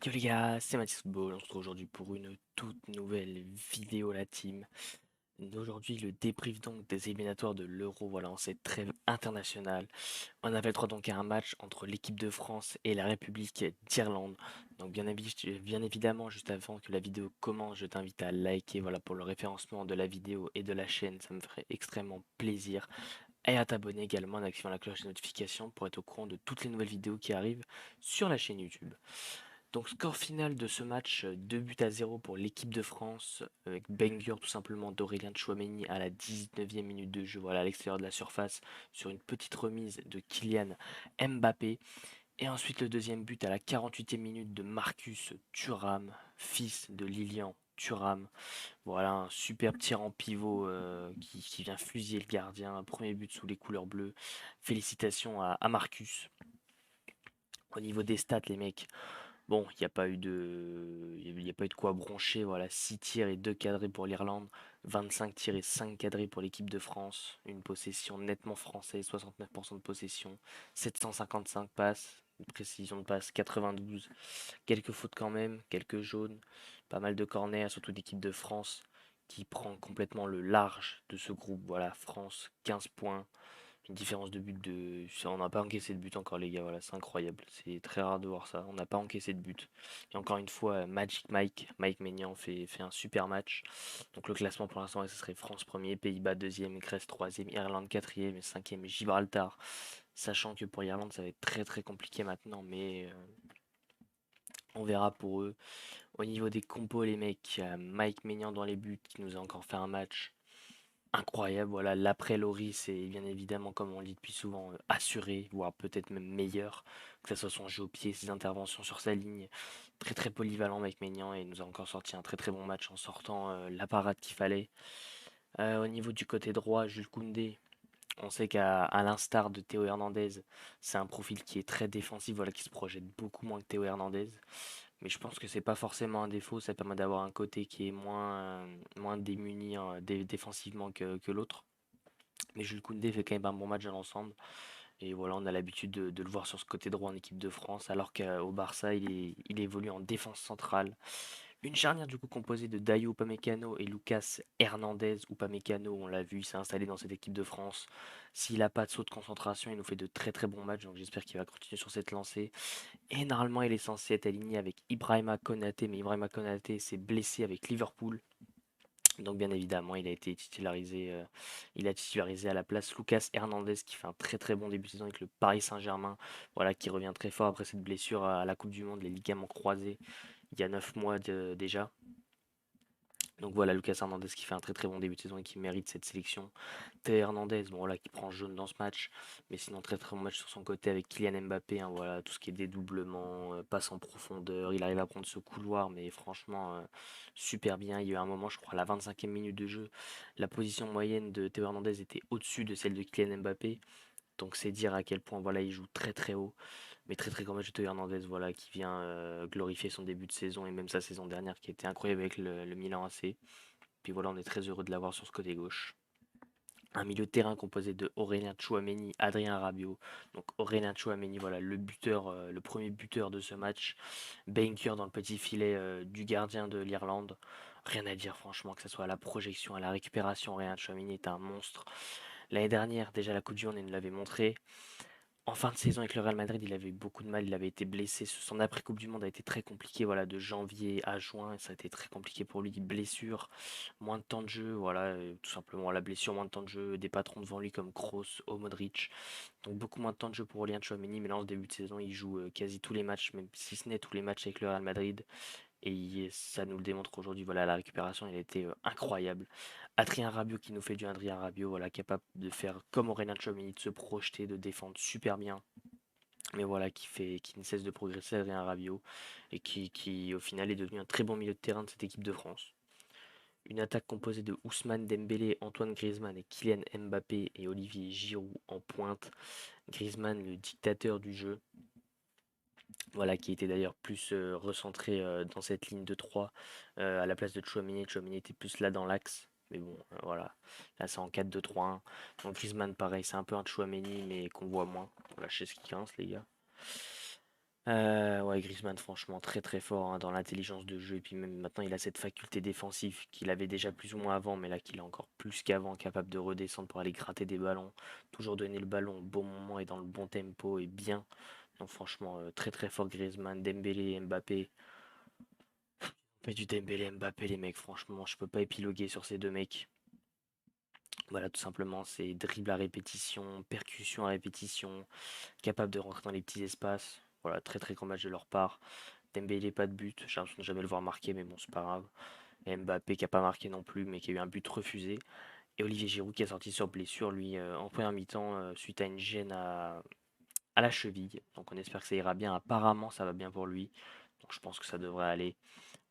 Yo les gars, c'est Mathis Football, on se retrouve aujourd'hui pour une toute nouvelle vidéo la team. Aujourd'hui le débrief donc des éliminatoires de l'Euro, voilà, en cette trêve internationale. On avait le droit donc à un match entre l'équipe de France et la République d'Irlande. Donc bien évidemment, juste avant que la vidéo commence, je t'invite à liker voilà, pour le référencement de la vidéo et de la chaîne, ça me ferait extrêmement plaisir. Et à t'abonner également en activant la cloche de notification pour être au courant de toutes les nouvelles vidéos qui arrivent sur la chaîne YouTube. Donc score final de ce match, 2 buts à 0 pour l'équipe de France, avec banger tout simplement d'Aurélien Tchouaméni à la 19e minute de jeu, voilà à l'extérieur de la surface, sur une petite remise de Kylian Mbappé. Et ensuite le deuxième but à la 48e minute de Marcus Thuram, fils de Lilian Thuram. Voilà un superbe tir en pivot qui vient fusiller le gardien, un premier but sous les couleurs bleues. Félicitations à Marcus. Au niveau des stats, les mecs, bon, il y a pas eu de quoi broncher. Voilà, 6 tirs et 2 cadrés pour l'Irlande, 25 tirs et 5 cadrés pour l'équipe de France. Une possession nettement française, 69% de possession, 755 passes, une précision de passe 92. Quelques fautes quand même, quelques jaunes, pas mal de corners, surtout l'équipe de France qui prend complètement le large de ce groupe. Voilà, France 15 points, une différence de but de. On n'a pas encaissé de but encore, les gars. Voilà, c'est incroyable. C'est très rare de voir ça. On n'a pas encaissé de but. Et encore une fois, Magic Mike Maignan fait un super match. Donc le classement pour l'instant, ce serait France premier, Pays-Bas deuxième, Grèce troisième, Irlande quatrième et cinquième Gibraltar. Sachant que pour l'Irlande, ça va être très très compliqué maintenant, mais on verra pour eux. Au niveau des compos, les mecs, Mike Maignan dans les buts qui nous a encore fait un match incroyable. Voilà, l'après Loris c'est bien évidemment, comme on le dit depuis souvent, assuré, voire peut-être même meilleur, que ce soit son jeu au pied, ses interventions sur sa ligne. Très très polyvalent, Mike Maignan, et il nous a encore sorti un très très bon match en sortant la parade qu'il fallait. Au niveau du côté droit, Jules Koundé, on sait qu'à l'instar de Théo Hernandez, c'est un profil qui est très défensif, voilà, qui se projette beaucoup moins que Théo Hernandez. Mais je pense que c'est pas forcément un défaut, ça permet d'avoir un côté qui est moins démuni hein, défensivement que l'autre. Mais Jules Koundé fait quand même un bon match dans l'ensemble. Et voilà, on a l'habitude de le voir sur ce côté droit en équipe de France, alors qu'au Barça, il évolue en défense centrale. Une charnière du coup composée de Dayo Upamecano et Lucas Hernandez. Upamecano, on l'a vu, il s'est installé dans cette équipe de France. S'il n'a pas de saut de concentration, il nous fait de très très bons matchs, donc j'espère qu'il va continuer sur cette lancée. Et normalement, il est censé être aligné avec Ibrahima Konaté, mais Ibrahima Konaté s'est blessé avec Liverpool. Donc bien évidemment, il a titularisé à la place Lucas Hernandez qui fait un très très bon début de saison avec le Paris Saint-Germain, voilà, qui revient très fort après cette blessure à la Coupe du Monde, les ligaments croisés, il y a 9 mois déjà. Donc voilà, Lucas Hernandez qui fait un très très bon début de saison et qui mérite cette sélection. Théo Hernandez, bon voilà, qui prend jaune dans ce match, mais sinon très très bon match sur son côté avec Kylian Mbappé, hein, voilà, tout ce qui est dédoublement, passe en profondeur, il arrive à prendre ce couloir, mais franchement, super bien. Il y a eu un moment, je crois, à la 25e minute de jeu, la position moyenne de Théo Hernandez était au-dessus de celle de Kylian Mbappé, donc c'est dire à quel point voilà, il joue très très haut. Mais très très grand match de Théo Hernandez, voilà, qui vient glorifier son début de saison et même sa saison dernière qui était incroyable avec le Milan AC. Puis voilà, on est très heureux de l'avoir sur ce côté gauche. Un milieu de terrain composé de Aurélien Tchouameni, Adrien Rabiot. Donc Aurélien Tchouameni, voilà, le buteur, le premier buteur de ce match. Banker dans le petit filet du gardien de l'Irlande. Rien à dire franchement, que ce soit à la projection, à la récupération, Aurélien Tchouameni est un monstre. L'année dernière, déjà la Coupe du Monde, il nous l'avait montré. En fin de saison avec le Real Madrid, il avait eu beaucoup de mal, il avait été blessé. Son après-Coupe du Monde a été très compliqué, voilà, de janvier à juin, ça a été très compliqué pour lui. Blessure, moins de temps de jeu, voilà, tout simplement la blessure, moins de temps de jeu, des patrons devant lui comme Kroos, Modric. Donc beaucoup moins de temps de jeu pour Aurélien Tchouameni, mais là en ce début de saison, il joue quasi tous les matchs, même si ce n'est tous les matchs avec le Real Madrid. Et ça nous le démontre aujourd'hui, voilà, la récupération, elle a été incroyable. Adrien Rabiot qui nous fait du Adrien Rabiot, voilà, capable de faire comme Aurélien Tchouameni, de se projeter, de défendre super bien. Mais voilà, qui ne cesse de progresser, Adrien Rabiot, et qui au final est devenu un très bon milieu de terrain de cette équipe de France. Une attaque composée de Ousmane Dembélé, Antoine Griezmann et Kylian Mbappé et Olivier Giroud en pointe. Griezmann, le dictateur du jeu, voilà, qui était d'ailleurs plus recentré dans cette ligne de 3 à la place de Tchouaméni. Tchouaméni était plus là dans l'axe. Mais bon, voilà. Là, c'est en 4-2-3-1. Donc Griezmann, pareil, c'est un peu un Tchouaméni, mais qu'on voit moins. Voilà, je sais ce qui grince, les gars. Ouais, Griezmann, franchement, très très fort hein, dans l'intelligence de jeu. Et puis même maintenant, il a cette faculté défensive qu'il avait déjà plus ou moins avant, mais là qu'il a encore plus qu'avant, capable de redescendre pour aller gratter des ballons, toujours donner le ballon au bon moment et dans le bon tempo et bien. Donc franchement, très très fort Griezmann, Dembélé, Mbappé. Mais du Dembélé, Mbappé, les mecs, franchement, je peux pas épiloguer sur ces deux mecs. Voilà, tout simplement, c'est dribble à répétition, percussion à répétition, capable de rentrer dans les petits espaces. Voilà, très très grand match de leur part. Dembélé, pas de but. J'ai l'impression de jamais le voir marquer, mais bon, c'est pas grave. Et Mbappé qui a pas marqué non plus, mais qui a eu un but refusé. Et Olivier Giroud qui est sorti sur blessure, lui, en première mi-temps, suite à une gêne à la cheville. Donc on espère que ça ira bien. Apparemment, ça va bien pour lui. Donc je pense que ça devrait aller.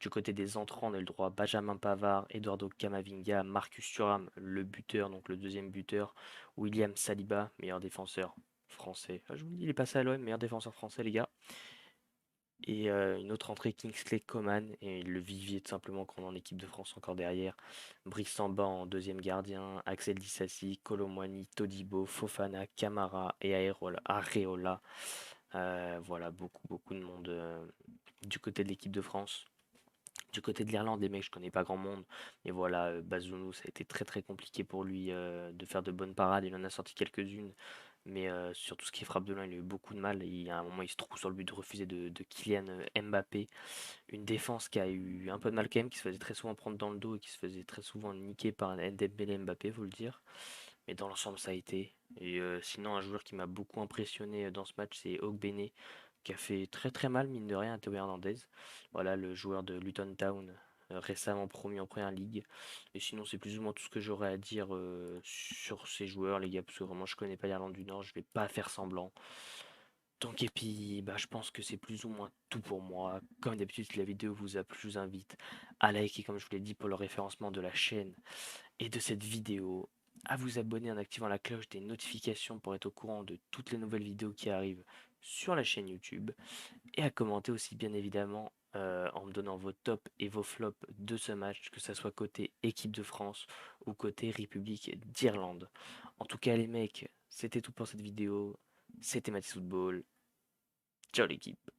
Du côté des entrants, on a eu le droit à Benjamin Pavard, Eduardo Camavinga, Marcus Thuram, le buteur, donc le deuxième buteur, William Saliba, meilleur défenseur français. Ah, je vous le dis, il est passé à l'OM, meilleur défenseur français, les gars. Et une autre entrée, Kingsley Coman, et le vivier tout simplement qu'on a en équipe de France encore derrière. Brice Samba en deuxième gardien, Axel Disassi, Kolo Muani, Todibo, Fofana, Camara et Areola. Voilà, beaucoup, beaucoup de monde du côté de l'équipe de France. Du côté de l'Irlande, les mecs, je connais pas grand monde. Mais voilà, Bazounou, ça a été très très compliqué pour lui de faire de bonnes parades. Il en a sorti quelques-unes. Mais sur tout ce qui est frappe de loin, il a eu beaucoup de mal. Il y a un moment, il se trouve sur le but refusé de Kylian Mbappé. Une défense qui a eu un peu de mal quand même, qui se faisait très souvent prendre dans le dos et qui se faisait très souvent niquer par un Dembélé Mbappé, faut le dire. Mais dans l'ensemble, ça a été. Et sinon, un joueur qui m'a beaucoup impressionné dans ce match, c'est Ogbene, qui a fait très très mal, mine de rien, à Théo Hernandez. Voilà, le joueur de Luton Town, récemment promu en Première Ligue. Et sinon, c'est plus ou moins tout ce que j'aurais à dire sur ces joueurs, les gars, parce que vraiment, je connais pas l'Irlande du Nord, je vais pas faire semblant. Donc, et puis, bah, je pense que c'est plus ou moins tout pour moi. Comme d'habitude, si la vidéo vous a plu, je vous invite à liker, comme je vous l'ai dit, pour le référencement de la chaîne et de cette vidéo, à vous abonner en activant la cloche des notifications pour être au courant de toutes les nouvelles vidéos qui arrivent sur la chaîne YouTube et à commenter aussi bien évidemment en me donnant vos tops et vos flops de ce match, que ce soit côté équipe de France ou côté République d'Irlande. En tout cas les mecs, c'était tout pour cette vidéo, c'était Mathis Football, ciao l'équipe.